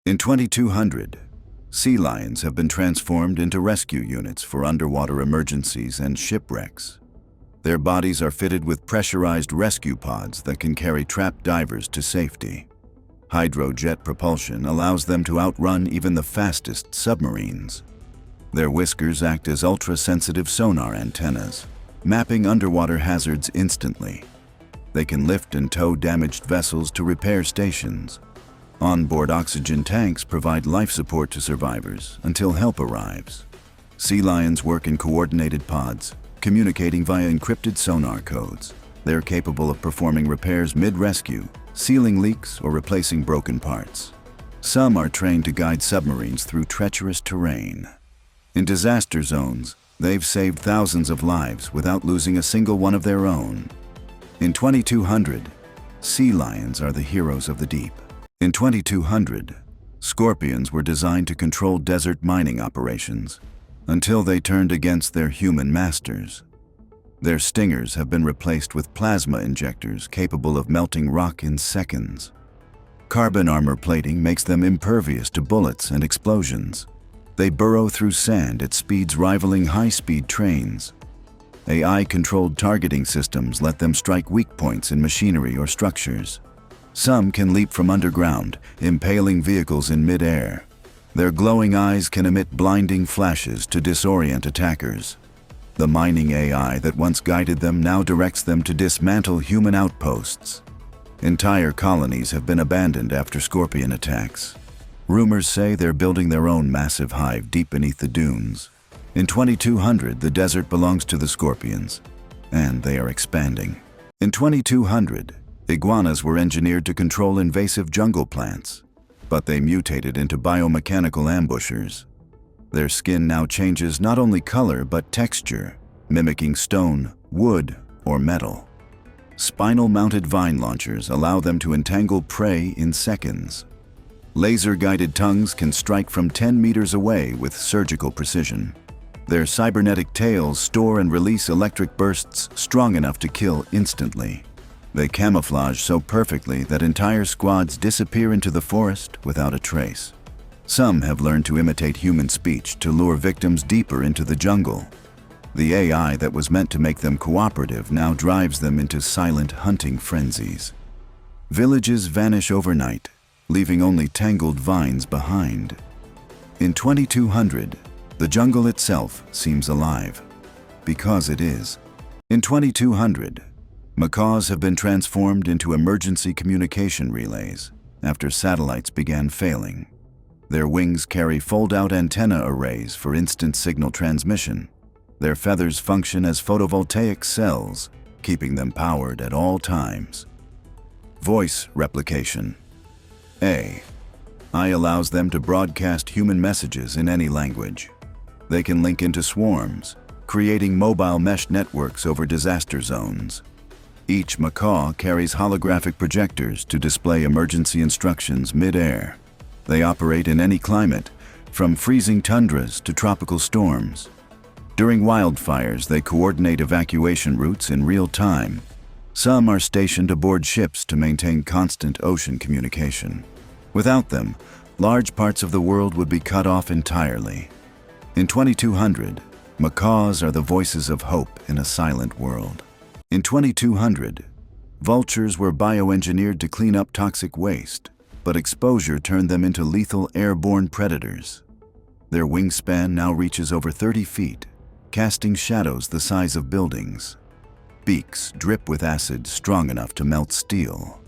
In 2200, sea lions have been transformed into rescue units for underwater emergencies and shipwrecks. Their bodies are fitted with pressurized rescue pods that can carry trapped divers to safety. Hydrojet propulsion allows them to outrun even the fastest submarines. Their whiskers act as ultra-sensitive sonar antennas, mapping underwater hazards instantly. They can lift and tow damaged vessels to repair stations. Onboard oxygen tanks provide life support to survivors until help arrives. Sea lions work in coordinated pods, communicating via encrypted sonar codes. They're capable of performing repairs mid-rescue, sealing leaks or replacing broken parts. Some are trained to guide submarines through treacherous terrain. In disaster zones, they've saved thousands of lives without losing a single one of their own. In 2200, sea lions are the heroes of the deep. In 2200, scorpions were designed to control desert mining operations until they turned against their human masters. Their stingers have been replaced with plasma injectors capable of melting rock in seconds. Carbon armor plating makes them impervious to bullets and explosions. They burrow through sand at speeds rivaling high-speed trains. AI-controlled targeting systems let them strike weak points in machinery or structures. Some can leap from underground, impaling vehicles in mid-air. Their glowing eyes can emit blinding flashes to disorient attackers. The mining AI that once guided them now directs them to dismantle human outposts. Entire colonies have been abandoned after scorpion attacks. Rumors say they're building their own massive hive deep beneath the dunes. In 2200, the desert belongs to the scorpions, and they are expanding. In 2200, iguanas were engineered to control invasive jungle plants, but they mutated into biomechanical ambushers. Their skin now changes not only color but texture, mimicking stone, wood, or metal. Spinal-mounted vine launchers allow them to entangle prey in seconds. Laser-guided tongues can strike from 10 meters away with surgical precision. Their cybernetic tails store and release electric bursts strong enough to kill instantly. They camouflage so perfectly that entire squads disappear into the forest without a trace. Some have learned to imitate human speech to lure victims deeper into the jungle. The AI that was meant to make them cooperative now drives them into silent hunting frenzies. Villages vanish overnight, leaving only tangled vines behind. In 2200, the jungle itself seems alive, because it is. In 2200, macaws have been transformed into emergency communication relays after satellites began failing. Their wings carry fold-out antenna arrays for instant signal transmission. Their feathers function as photovoltaic cells, keeping them powered at all times. Voice replication. AI allows them to broadcast human messages in any language. They can link into swarms, creating mobile mesh networks over disaster zones. Each macaw carries holographic projectors to display emergency instructions mid-air. They operate in any climate, from freezing tundras to tropical storms. During wildfires, they coordinate evacuation routes in real time. Some are stationed aboard ships to maintain constant ocean communication. Without them, large parts of the world would be cut off entirely. In 2200, macaws are the voices of hope in a silent world. In 2200, vultures were bioengineered to clean up toxic waste, but exposure turned them into lethal airborne predators. Their wingspan now reaches over 30 feet, casting shadows the size of buildings. Beaks drip with acid strong enough to melt steel.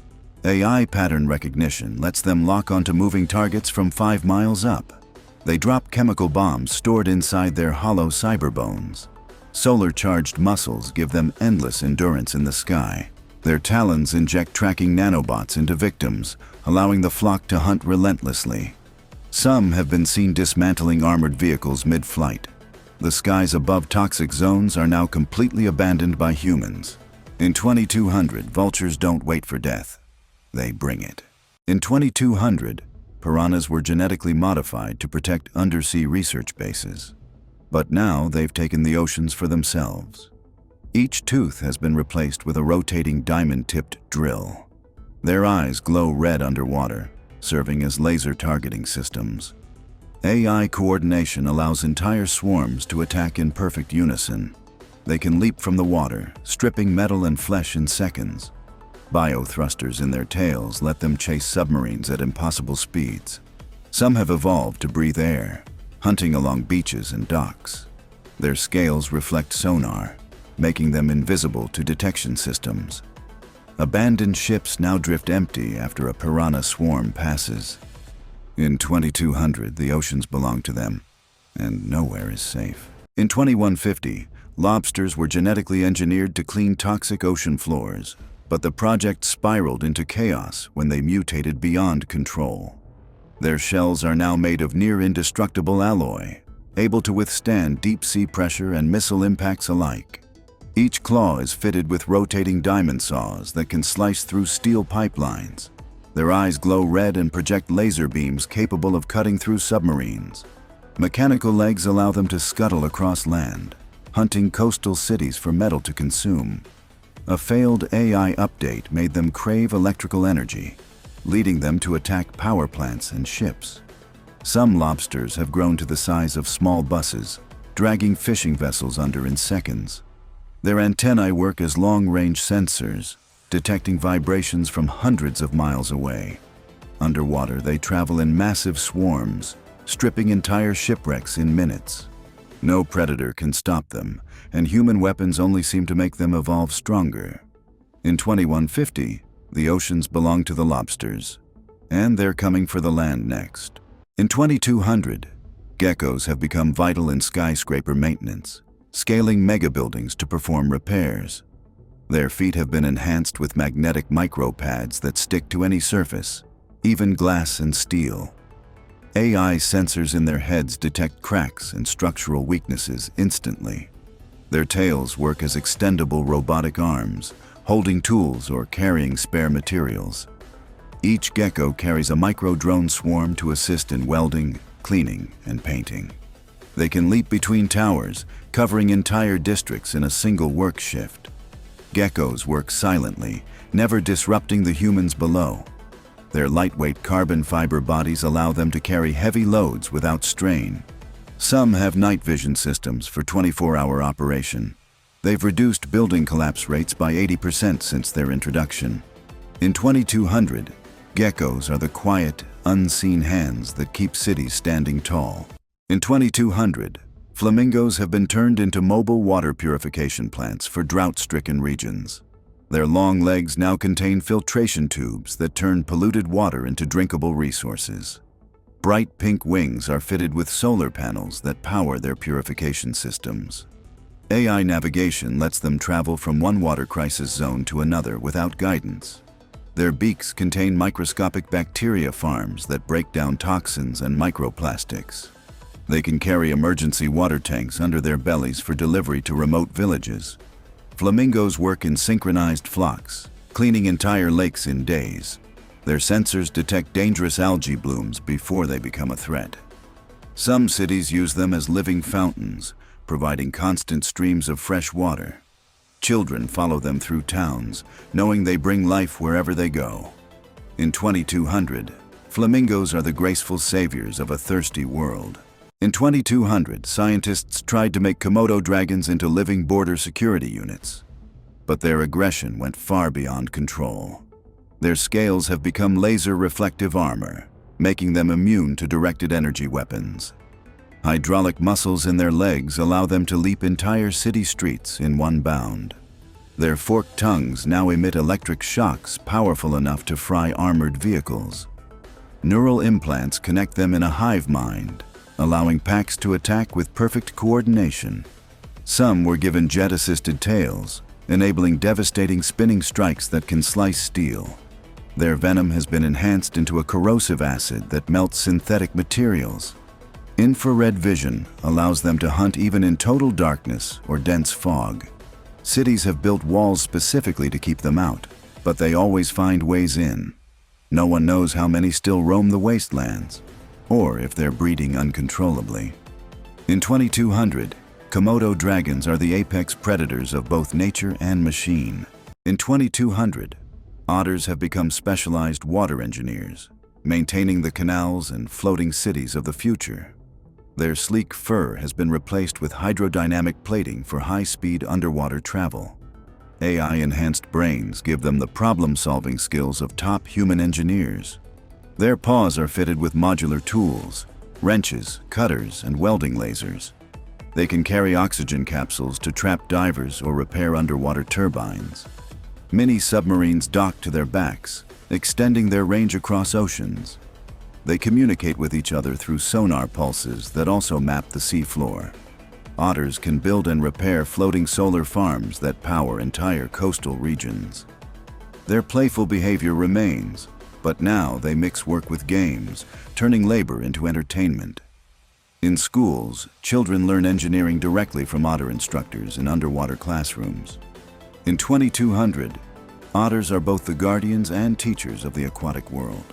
AI pattern recognition lets them lock onto moving targets from 5 miles up. They drop chemical bombs stored inside their hollow cyberbones. Solar-charged muscles give them endless endurance in the sky. Their talons inject tracking nanobots into victims, allowing the flock to hunt relentlessly. Some have been seen dismantling armored vehicles mid-flight. The skies above toxic zones are now completely abandoned by humans. In 2200, vultures don't wait for death. They bring it. In 2200, piranhas were genetically modified to protect undersea research bases. But now they've taken the oceans for themselves. Each tooth has been replaced with a rotating diamond-tipped drill. Their eyes glow red underwater, serving as laser targeting systems. AI coordination allows entire swarms to attack in perfect unison. They can leap from the water, stripping metal and flesh in seconds. Biothrusters in their tails let them chase submarines at impossible speeds. Some have evolved to breathe air, hunting along beaches and docks. Their scales reflect sonar, making them invisible to detection systems. Abandoned ships now drift empty after a piranha swarm passes. In 2200, the oceans belong to them, and nowhere is safe. In 2150, lobsters were genetically engineered to clean toxic ocean floors, but the project spiraled into chaos when they mutated beyond control. Their shells are now made of near-indestructible alloy, able to withstand deep-sea pressure and missile impacts alike. Each claw is fitted with rotating diamond saws that can slice through steel pipelines. Their eyes glow red and project laser beams capable of cutting through submarines. Mechanical legs allow them to scuttle across land, hunting coastal cities for metal to consume. A failed AI update made them crave electrical energy, leading them to attack power plants and ships. Some lobsters have grown to the size of small buses, dragging fishing vessels under in seconds. Their antennae work as long-range sensors, detecting vibrations from hundreds of miles away. Underwater, they travel in massive swarms, stripping entire shipwrecks in minutes. No predator can stop them, and human weapons only seem to make them evolve stronger. In 2150, the oceans belong to the lobsters, and they're coming for the land next. In 2200, geckos have become vital in skyscraper maintenance, scaling megabuildings to perform repairs. Their feet have been enhanced with magnetic micropads that stick to any surface, even glass and steel. AI sensors in their heads detect cracks and structural weaknesses instantly. Their tails work as extendable robotic arms, holding tools or carrying spare materials. Each gecko carries a micro-drone swarm to assist in welding, cleaning, and painting. They can leap between towers, covering entire districts in a single work shift. Geckos work silently, never disrupting the humans below. Their lightweight carbon fiber bodies allow them to carry heavy loads without strain. Some have night vision systems for 24-hour operation. They've reduced building collapse rates by 80% since their introduction. In 2200, geckos are the quiet, unseen hands that keep cities standing tall. In 2200, flamingos have been turned into mobile water purification plants for drought-stricken regions. Their long legs now contain filtration tubes that turn polluted water into drinkable resources. Bright pink wings are fitted with solar panels that power their purification systems. AI navigation lets them travel from one water crisis zone to another without guidance. Their beaks contain microscopic bacteria farms that break down toxins and microplastics. They can carry emergency water tanks under their bellies for delivery to remote villages. Flamingos work in synchronized flocks, cleaning entire lakes in days. Their sensors detect dangerous algae blooms before they become a threat. Some cities use them as living fountains, providing constant streams of fresh water. Children follow them through towns, knowing they bring life wherever they go. In 2200, flamingos are the graceful saviors of a thirsty world. In 2200, scientists tried to make Komodo dragons into living border security units. But their aggression went far beyond control. Their scales have become laser-reflective armor, making them immune to directed energy weapons. Hydraulic muscles in their legs allow them to leap entire city streets in one bound. Their forked tongues now emit electric shocks powerful enough to fry armored vehicles. Neural implants connect them in a hive mind, allowing packs to attack with perfect coordination. Some were given jet-assisted tails, enabling devastating spinning strikes that can slice steel. Their venom has been enhanced into a corrosive acid that melts synthetic materials. Infrared vision allows them to hunt even in total darkness or dense fog. Cities have built walls specifically to keep them out, but they always find ways in. No one knows how many still roam the wastelands, or if they're breeding uncontrollably. In 2200, Komodo dragons are the apex predators of both nature and machine. In 2200, otters have become specialized water engineers. maintaining the canals and floating cities of the future. Their sleek fur has been replaced with hydrodynamic plating for high-speed underwater travel. AI-enhanced brains give them the problem-solving skills of top human engineers. Their paws are fitted with modular tools, wrenches, cutters, and welding lasers. They can carry oxygen capsules to trap divers or repair underwater turbines. Mini submarines dock to their backs, extending their range across oceans. They communicate with each other through sonar pulses that also map the seafloor. Otters can build and repair floating solar farms that power entire coastal regions. Their playful behavior remains, but now they mix work with games, turning labor into entertainment. In schools, children learn engineering directly from otter instructors in underwater classrooms. In 2200, otters are both the guardians and teachers of the aquatic world.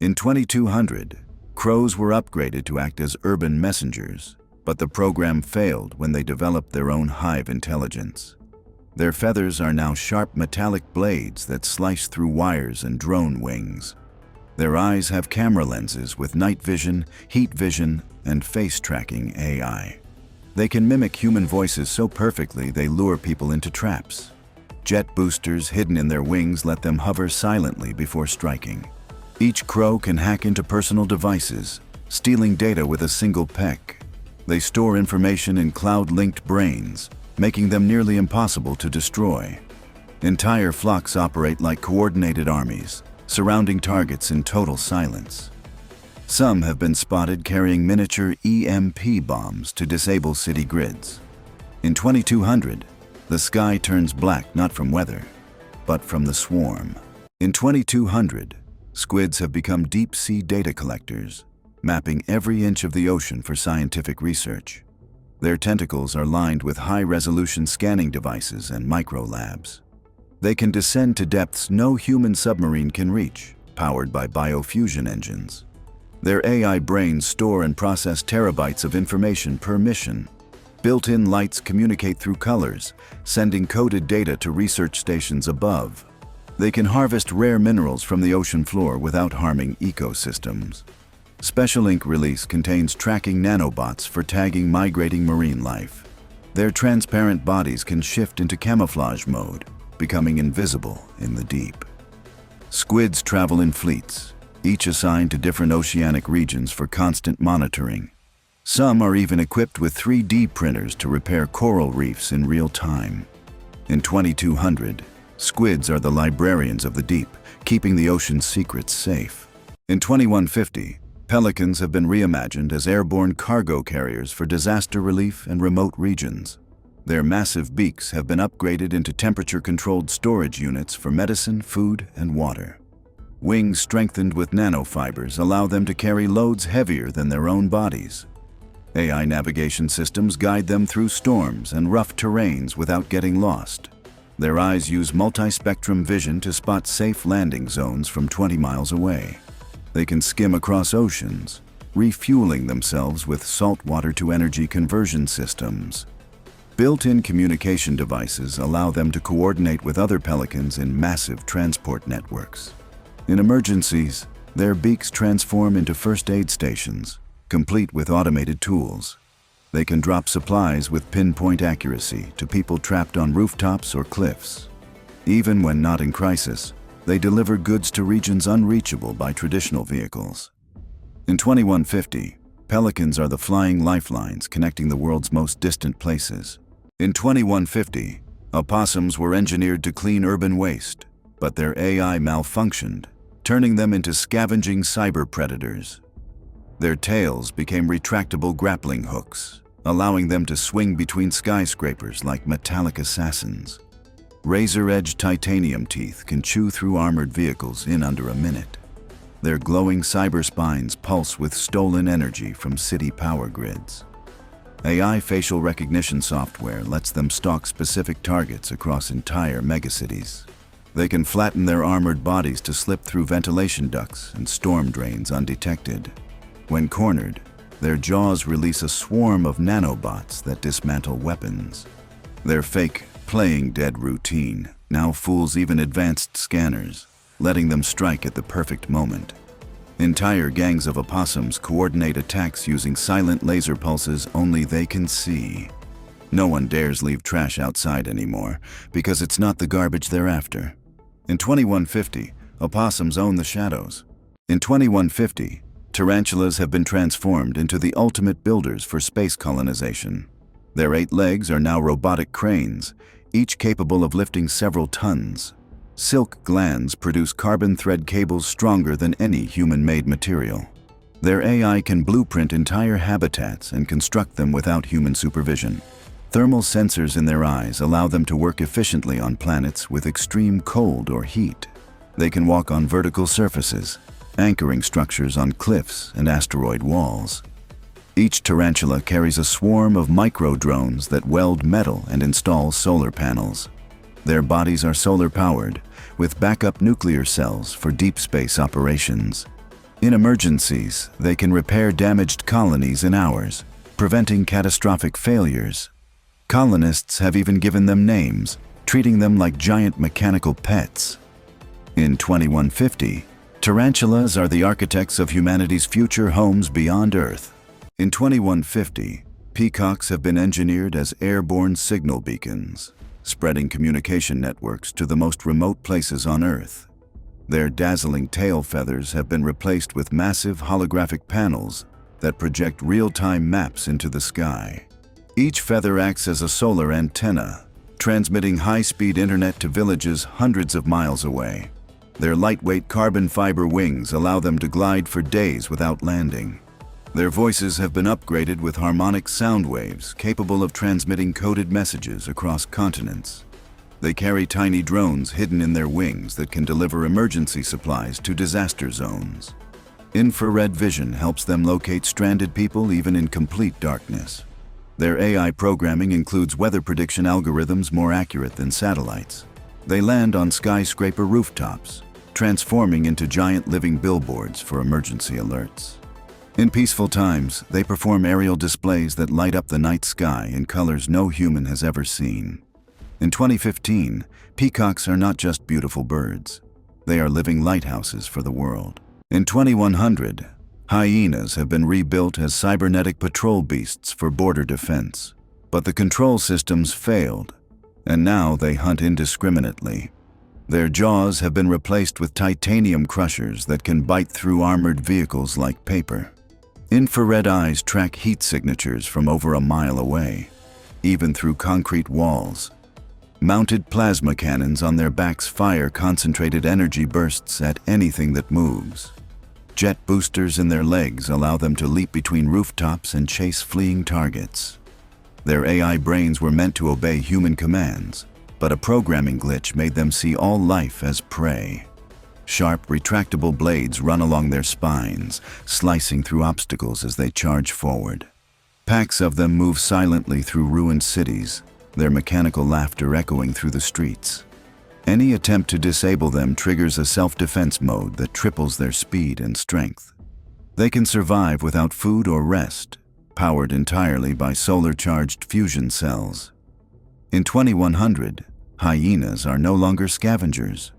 In 2200, crows were upgraded to act as urban messengers, but the program failed when they developed their own hive intelligence. Their feathers are now sharp metallic blades that slice through wires and drone wings. Their eyes have camera lenses with night vision, heat vision, and face tracking AI. They can mimic human voices so perfectly they lure people into traps. Jet boosters hidden in their wings let them hover silently before striking. Each crow can hack into personal devices, stealing data with a single peck. They store information in cloud-linked brains, making them nearly impossible to destroy. Entire flocks operate like coordinated armies, surrounding targets in total silence. Some have been spotted carrying miniature EMP bombs to disable city grids. In 2200, the sky turns black not from weather, but from the swarm. In 2200, squids have become deep-sea data collectors, mapping every inch of the ocean for scientific research. Their tentacles are lined with high-resolution scanning devices and micro-labs. They can descend to depths no human submarine can reach, powered by biofusion engines. Their AI brains store and process terabytes of information per mission. Built-in lights communicate through colors, sending coded data to research stations above. They can harvest rare minerals from the ocean floor without harming ecosystems. Special Ink release contains tracking nanobots for tagging migrating marine life. Their transparent bodies can shift into camouflage mode, becoming invisible in the deep. Squids travel in fleets, each assigned to different oceanic regions for constant monitoring. Some are even equipped with 3D printers to repair coral reefs in real time. In 2200, squids are the librarians of the deep, keeping the ocean's secrets safe. In 2150, pelicans have been reimagined as airborne cargo carriers for disaster relief and remote regions. Their massive beaks have been upgraded into temperature-controlled storage units for medicine, food, and water. Wings strengthened with nanofibers allow them to carry loads heavier than their own bodies. AI navigation systems guide them through storms and rough terrains without getting lost. Their eyes use multi-spectrum vision to spot safe landing zones from 20 miles away. They can skim across oceans, refueling themselves with saltwater-to-energy conversion systems. Built-in communication devices allow them to coordinate with other pelicans in massive transport networks. In emergencies, their beaks transform into first aid stations, complete with automated tools. They can drop supplies with pinpoint accuracy to people trapped on rooftops or cliffs. Even when not in crisis, they deliver goods to regions unreachable by traditional vehicles. In 2150, pelicans are the flying lifelines connecting the world's most distant places. In 2150, opossums were engineered to clean urban waste, but their AI malfunctioned, turning them into scavenging cyber predators. Their tails became retractable grappling hooks, allowing them to swing between skyscrapers like metallic assassins. Razor-edged titanium teeth can chew through armored vehicles in under a minute. Their glowing cyber spines pulse with stolen energy from city power grids. AI facial recognition software lets them stalk specific targets across entire megacities. They can flatten their armored bodies to slip through ventilation ducts and storm drains undetected. When cornered, their jaws release a swarm of nanobots that dismantle weapons. Their fake, playing dead routine now fools even advanced scanners, letting them strike at the perfect moment. Entire gangs of opossums coordinate attacks using silent laser pulses only they can see. No one dares leave trash outside anymore, because it's not the garbage they're after. In 2150, opossums own the shadows. In 2150, tarantulas have been transformed into the ultimate builders for space colonization. Their 8 legs are now robotic cranes, each capable of lifting several tons. Silk glands produce carbon thread cables stronger than any human-made material. Their AI can blueprint entire habitats and construct them without human supervision. Thermal sensors in their eyes allow them to work efficiently on planets with extreme cold or heat. They can walk on vertical surfaces, anchoring structures on cliffs and asteroid walls. Each tarantula carries a swarm of micro-drones that weld metal and install solar panels. Their bodies are solar-powered, with backup nuclear cells for deep space operations. In emergencies, they can repair damaged colonies in hours, preventing catastrophic failures. Colonists have even given them names, treating them like giant mechanical pets. In 2150, tarantulas are the architects of humanity's future homes beyond Earth. In 2150, peacocks have been engineered as airborne signal beacons, spreading communication networks to the most remote places on Earth. Their dazzling tail feathers have been replaced with massive holographic panels that project real-time maps into the sky. Each feather acts as a solar antenna, transmitting high-speed internet to villages hundreds of miles away. Their lightweight carbon fiber wings allow them to glide for days without landing. Their voices have been upgraded with harmonic sound waves capable of transmitting coded messages across continents. They carry tiny drones hidden in their wings that can deliver emergency supplies to disaster zones. Infrared vision helps them locate stranded people even in complete darkness. Their AI programming includes weather prediction algorithms more accurate than satellites. They land on skyscraper rooftops, transforming into giant living billboards for emergency alerts. In peaceful times, they perform aerial displays that light up the night sky in colors no human has ever seen. In 2015, peacocks are not just beautiful birds. They are living lighthouses for the world. In 2100, hyenas have been rebuilt as cybernetic patrol beasts for border defense. But the control systems failed, and now they hunt indiscriminately. Their jaws have been replaced with titanium crushers that can bite through armored vehicles like paper. Infrared eyes track heat signatures from over a mile away, even through concrete walls. Mounted plasma cannons on their backs fire concentrated energy bursts at anything that moves. Jet boosters in their legs allow them to leap between rooftops and chase fleeing targets. Their AI brains were meant to obey human commands, but a programming glitch made them see all life as prey. Sharp, retractable blades run along their spines, slicing through obstacles as they charge forward. Packs of them move silently through ruined cities, their mechanical laughter echoing through the streets. Any attempt to disable them triggers a self-defense mode that triples their speed and strength. They can survive without food or rest, powered entirely by solar-charged fusion cells. In 2100, hyenas are no longer scavengers.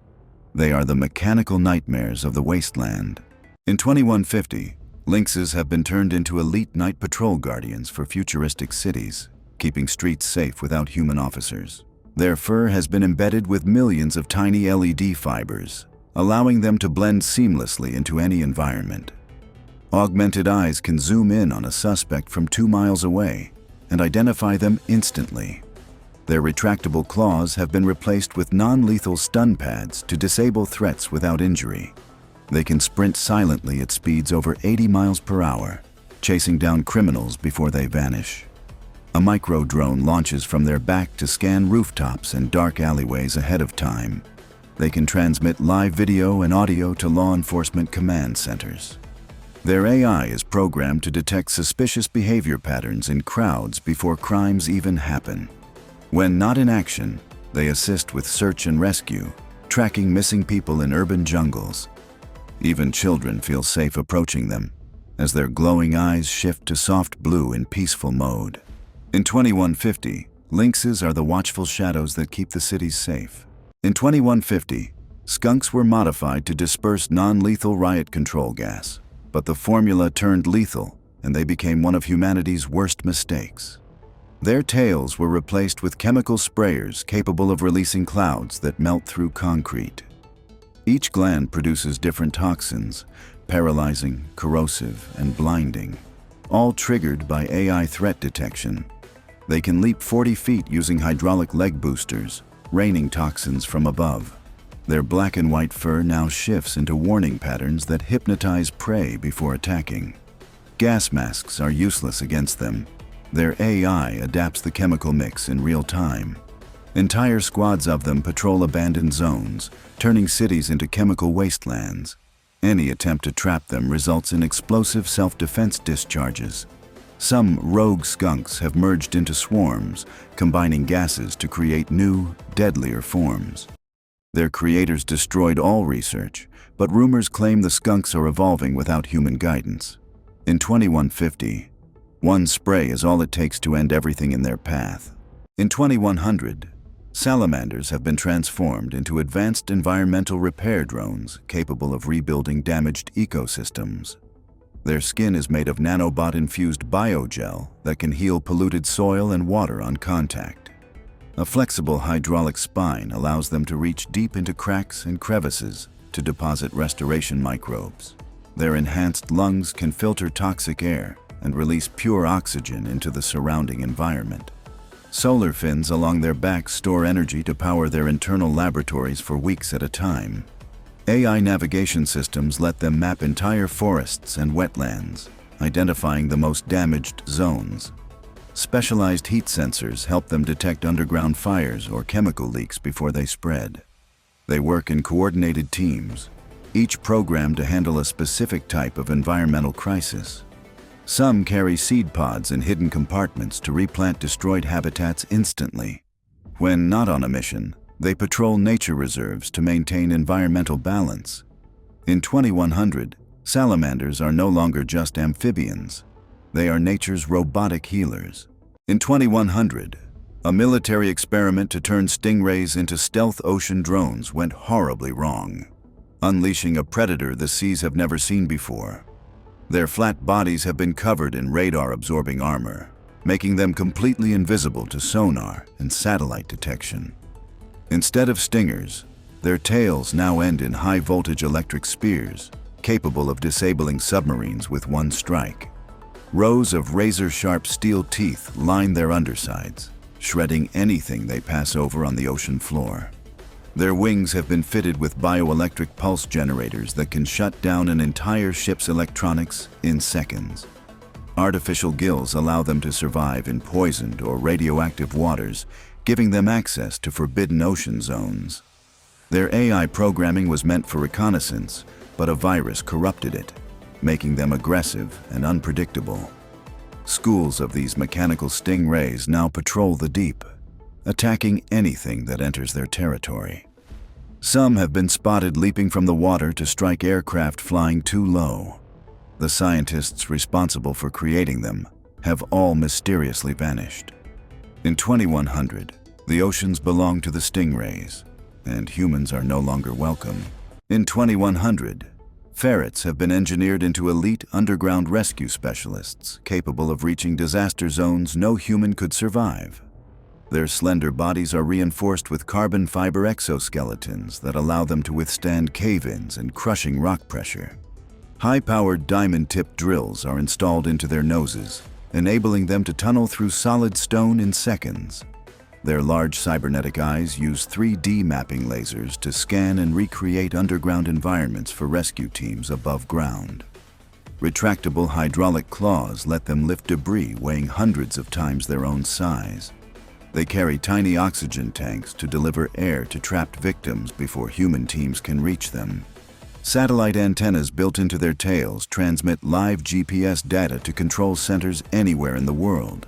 They are the mechanical nightmares of the wasteland. In 2150, lynxes have been turned into elite night patrol guardians for futuristic cities, keeping streets safe without human officers. Their fur has been embedded with millions of tiny LED fibers, allowing them to blend seamlessly into any environment. Augmented eyes can zoom in on a suspect from 2 miles away and identify them instantly. Their retractable claws have been replaced with non-lethal stun pads to disable threats without injury. They can sprint silently at speeds over 80 miles per hour, chasing down criminals before they vanish. A micro-drone launches from their back to scan rooftops and dark alleyways ahead of time. They can transmit live video and audio to law enforcement command centers. Their AI is programmed to detect suspicious behavior patterns in crowds before crimes even happen. When not in action, they assist with search and rescue, tracking missing people in urban jungles. Even children feel safe approaching them, as their glowing eyes shift to soft blue in peaceful mode. In 2150, lynxes are the watchful shadows that keep the cities safe. In 2150, Skunks were modified to disperse non-lethal riot control gas, but the formula turned lethal, and they became one of humanity's worst mistakes. Their tails were replaced with chemical sprayers capable of releasing clouds that melt through concrete. Each gland produces different toxins, paralyzing, corrosive, and blinding, all triggered by AI threat detection. They can leap 40 feet using hydraulic leg boosters, raining toxins from above. Their black and white fur now shifts into warning patterns that hypnotize prey before attacking. Gas masks are useless against them. Their AI adapts the chemical mix in real time. Entire squads of them patrol abandoned zones, turning cities into chemical wastelands. Any attempt to trap them results in explosive self-defense discharges. Some rogue skunks have merged into swarms, combining gases to create new, deadlier forms. Their creators destroyed all research, but rumors claim the skunks are evolving without human guidance. In 2150, one spray is all it takes to end everything in their path. In 2100, salamanders have been transformed into advanced environmental repair drones capable of rebuilding damaged ecosystems. Their skin is made of nanobot-infused biogel that can heal polluted soil and water on contact. A flexible hydraulic spine allows them to reach deep into cracks and crevices to deposit restoration microbes. Their enhanced lungs can filter toxic air and release pure oxygen into the surrounding environment. Solar fins along their backs store energy to power their internal laboratories for weeks at a time. AI navigation systems let them map entire forests and wetlands, identifying the most damaged zones. Specialized heat sensors help them detect underground fires or chemical leaks before they spread. They work in coordinated teams, each programmed to handle a specific type of environmental crisis. Some carry seed pods in hidden compartments to replant destroyed habitats instantly. When not on a mission, they patrol nature reserves to maintain environmental balance. In 2100, salamanders are no longer just amphibians. They are nature's robotic healers. In 2100, a military experiment to turn stingrays into stealth ocean drones went horribly wrong, unleashing a predator the seas have never seen before. Their flat bodies have been covered in radar-absorbing armor, making them completely invisible to sonar and satellite detection. Instead of stingers, their tails now end in high-voltage electric spears, capable of disabling submarines with one strike. Rows of razor-sharp steel teeth line their undersides, shredding anything they pass over on the ocean floor. Their wings have been fitted with bioelectric pulse generators that can shut down an entire ship's electronics in seconds. Artificial gills allow them to survive in poisoned or radioactive waters, giving them access to forbidden ocean zones. Their AI programming was meant for reconnaissance, but a virus corrupted it, making them aggressive and unpredictable. Schools of these mechanical stingrays now patrol the deep, attacking anything that enters their territory. Some have been spotted leaping from the water to strike aircraft flying too low. The scientists responsible for creating them have all mysteriously vanished. In 2100, the oceans belong to the stingrays, and humans are no longer welcome. In 2100, ferrets have been engineered into elite underground rescue specialists capable of reaching disaster zones no human could survive. Their slender bodies are reinforced with carbon fiber exoskeletons that allow them to withstand cave-ins and crushing rock pressure. High-powered diamond-tipped drills are installed into their noses, enabling them to tunnel through solid stone in seconds. Their large cybernetic eyes use 3D mapping lasers to scan and recreate underground environments for rescue teams above ground. Retractable hydraulic claws let them lift debris weighing hundreds of times their own size. They carry tiny oxygen tanks to deliver air to trapped victims before human teams can reach them. Satellite antennas built into their tails transmit live GPS data to control centers anywhere in the world.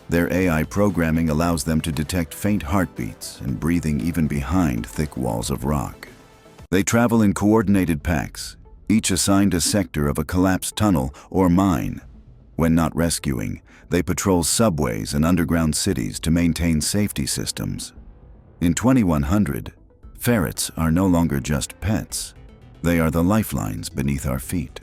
Their AI programming allows them to detect faint heartbeats and breathing even behind thick walls of rock. They travel in coordinated packs, each assigned a sector of a collapsed tunnel or mine. When not rescuing, they patrol subways and underground cities to maintain safety systems. In 2100, Ferrets are no longer just pets. They are the lifelines beneath our feet.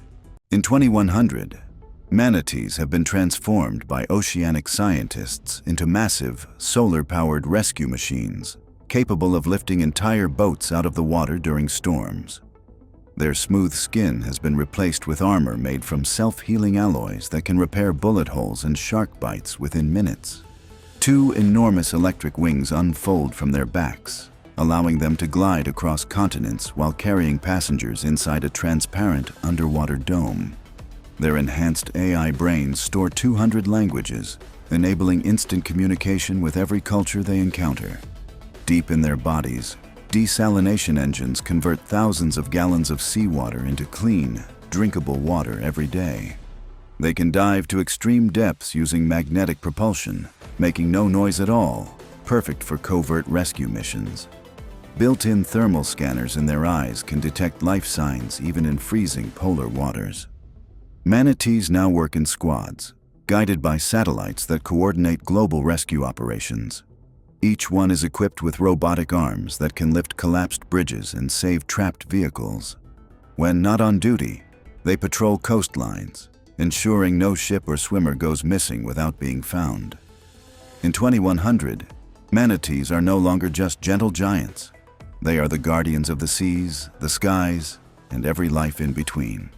In 2100, manatees have been transformed by oceanic scientists into massive, solar-powered rescue machines, capable of lifting entire boats out of the water during storms. Their smooth skin has been replaced with armor made from self-healing alloys that can repair bullet holes and shark bites within minutes. Two enormous electric wings unfold from their backs, allowing them to glide across continents while carrying passengers inside a transparent underwater dome. Their enhanced AI brains store 200 languages, enabling instant communication with every culture they encounter. Deep in their bodies, desalination engines convert thousands of gallons of seawater into clean, drinkable water every day. They can dive to extreme depths using magnetic propulsion, making no noise at all, perfect for covert rescue missions. Built-in thermal scanners in their eyes can detect life signs even in freezing polar waters. Manatees now work in squads, guided by satellites that coordinate global rescue operations. Each one is equipped with robotic arms that can lift collapsed bridges and save trapped vehicles. When not on duty, they patrol coastlines, ensuring no ship or swimmer goes missing without being found. In 2100, manatees are no longer just gentle giants. They are the guardians of the seas, the skies, and every life in between.